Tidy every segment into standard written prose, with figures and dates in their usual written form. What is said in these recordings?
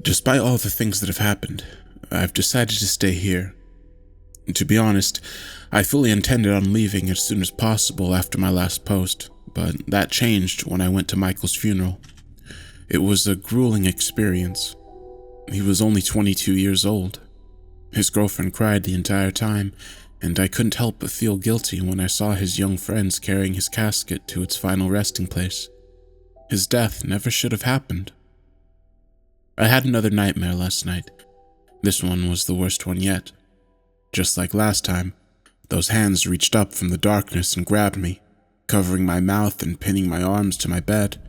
Despite all the things that have happened, I've decided to stay here. To be honest, I fully intended on leaving as soon as possible after my last post, but that changed when I went to Michael's funeral. It was a grueling experience. He was only 22 years old. His girlfriend cried the entire time, and I couldn't help but feel guilty when I saw his young friends carrying his casket to its final resting place. His death never should have happened. I had another nightmare last night. This one was the worst one yet. Just like last time, those hands reached up from the darkness and grabbed me, covering my mouth and pinning my arms to my bed.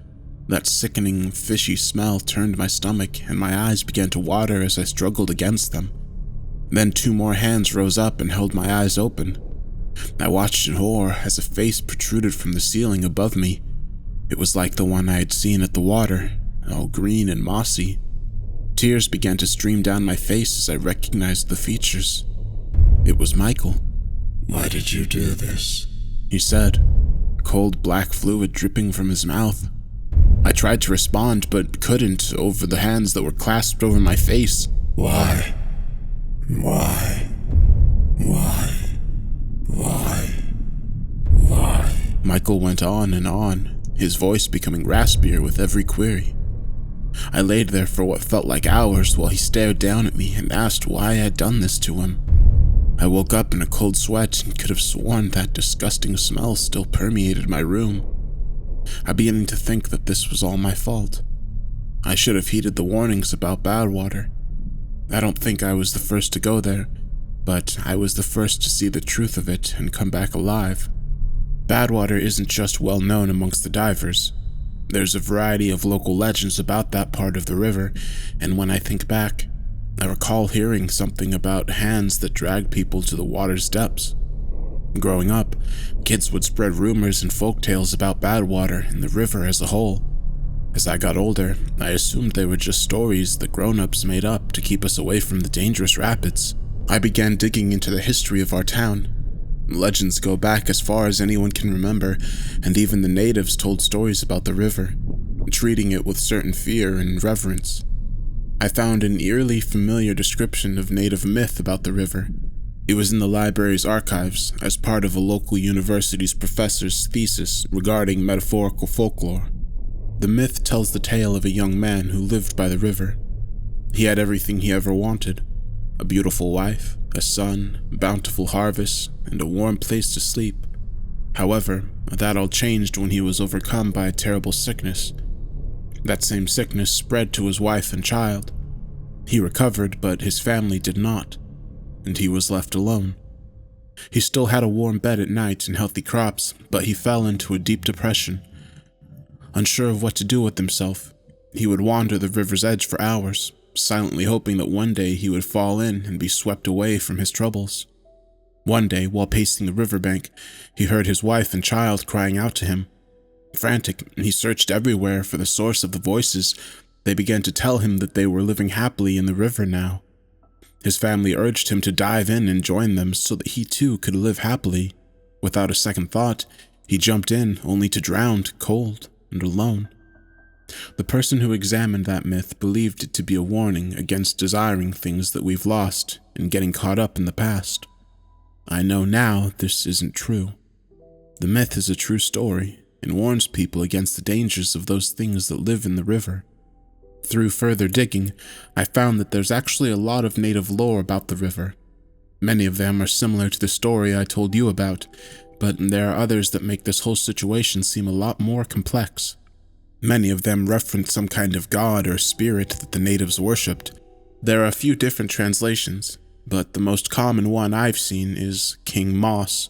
That sickening, fishy smell turned my stomach, and my eyes began to water as I struggled against them. Then 2 more hands rose up and held my eyes open. I watched in horror as a face protruded from the ceiling above me. It was like the one I had seen at the water, all green and mossy. Tears began to stream down my face as I recognized the features. It was Michael. "Why did you do this?" he said, cold black fluid dripping from his mouth. I tried to respond, but couldn't over the hands that were clasped over my face. Why? Michael went on and on, his voice becoming raspier with every query. I laid there for what felt like hours while he stared down at me and asked why I had done this to him. I woke up in a cold sweat and could have sworn that disgusting smell still permeated my room. I began to think that this was all my fault. I should have heeded the warnings about bad water. I don't think I was the first to go there, but I was the first to see the truth of it and come back alive. Badwater isn't just well known amongst the divers. There's a variety of local legends about that part of the river, and when I think back, I recall hearing something about hands that drag people to the water's depths. Growing up, kids would spread rumors and folktales about Badwater and the river as a whole. As I got older, I assumed they were just stories that grown-ups made up to keep us away from the dangerous rapids. I began digging into the history of our town. Legends go back as far as anyone can remember, and even the natives told stories about the river, treating it with certain fear and reverence. I found an eerily familiar description of native myth about the river. It was in the library's archives as part of a local university's professor's thesis regarding metaphorical folklore. The myth tells the tale of a young man who lived by the river. He had everything he ever wanted: a beautiful wife, a son, bountiful harvests, and a warm place to sleep. However, that all changed when he was overcome by a terrible sickness. That same sickness spread to his wife and child. He recovered, but his family did not, and he was left alone. He still had a warm bed at night and healthy crops, but he fell into a deep depression. Unsure of what to do with himself, he would wander the river's edge for hours, silently hoping that one day he would fall in and be swept away from his troubles. One day, while pacing the riverbank, he heard his wife and child crying out to him. Frantic, he searched everywhere for the source of the voices. They began to tell him that they were living happily in the river now. His family urged him to dive in and join them so that he too could live happily. Without a second thought, he jumped in, only to drown, cold and alone. The person who examined that myth believed it to be a warning against desiring things that we've lost and getting caught up in the past. I know now this isn't true. The myth is a true story and warns people against the dangers of those things that live in the river. Through further digging, I found that there's actually a lot of native lore about the river. Many of them are similar to the story I told you about, but there are others that make this whole situation seem a lot more complex. Many of them reference some kind of god or spirit that the natives worshipped. There are a few different translations, but the most common one I've seen is King Moss.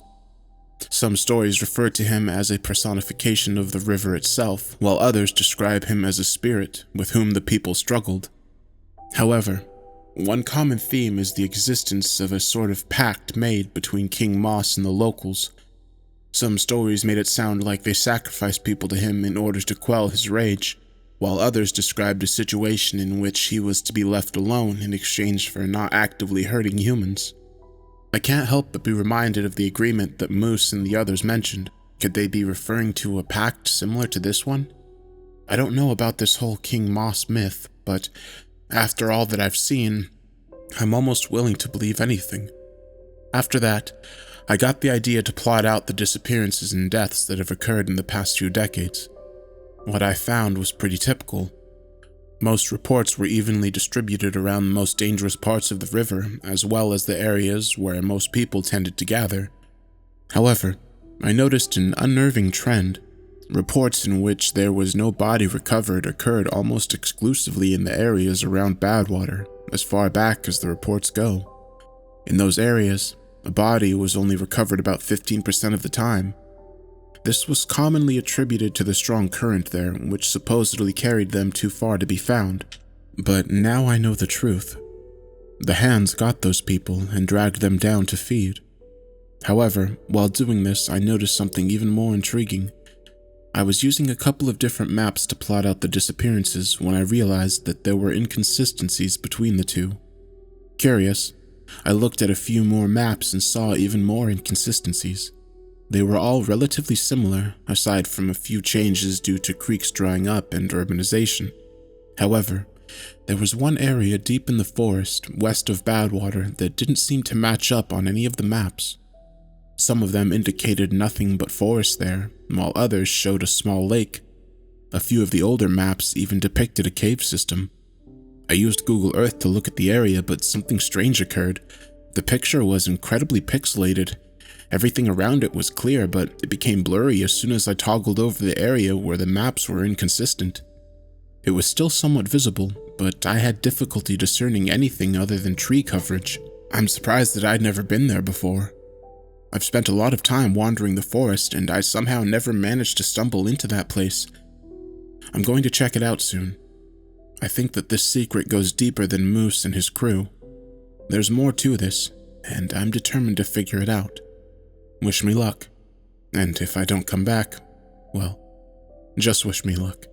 Some stories refer to him as a personification of the river itself, while others describe him as a spirit with whom the people struggled. However, one common theme is the existence of a sort of pact made between King Moss and the locals. Some stories made it sound like they sacrificed people to him in order to quell his rage, while others described a situation in which he was to be left alone in exchange for not actively hurting humans. I can't help but be reminded of the agreement that Moose and the others mentioned. Could they be referring to a pact similar to this one? I don't know about this whole King Moss myth, but After all that I've seen, I'm almost willing to believe anything. After that, I got the idea to plot out the disappearances and deaths that have occurred in the past few decades. What I found was pretty typical. Most reports were evenly distributed around the most dangerous parts of the river, as well as the areas where most people tended to gather. However, I noticed an unnerving trend. Reports in which there was no body recovered occurred almost exclusively in the areas around Badwater, as far back as the reports go. In those areas, a body was only recovered about 15% of the time. This was commonly attributed to the strong current there, which supposedly carried them too far to be found. But now I know the truth. The hands got those people and dragged them down to feed. However, while doing this, I noticed something even more intriguing. I was using a couple of different maps to plot out the disappearances when I realized that there were inconsistencies between the two. Curious, I looked at a few more maps and saw even more inconsistencies. They were all relatively similar, aside from a few changes due to creeks drying up and urbanization. However, there was one area deep in the forest west of Badwater that didn't seem to match up on any of the maps. Some of them indicated nothing but forest there, while others showed a small lake. A few of the older maps even depicted a cave system. I used Google Earth to look at the area, but something strange occurred. The picture was incredibly pixelated. Everything around it was clear, but it became blurry as soon as I toggled over the area where the maps were inconsistent. It was still somewhat visible, but I had difficulty discerning anything other than tree coverage. I'm surprised that I'd never been there before. I've spent a lot of time wandering the forest, and I somehow never managed to stumble into that place. I'm going to check it out soon. I think that this secret goes deeper than Moose and his crew. There's more to this, and I'm determined to figure it out. Wish me luck. And if I don't come back, well, just wish me luck.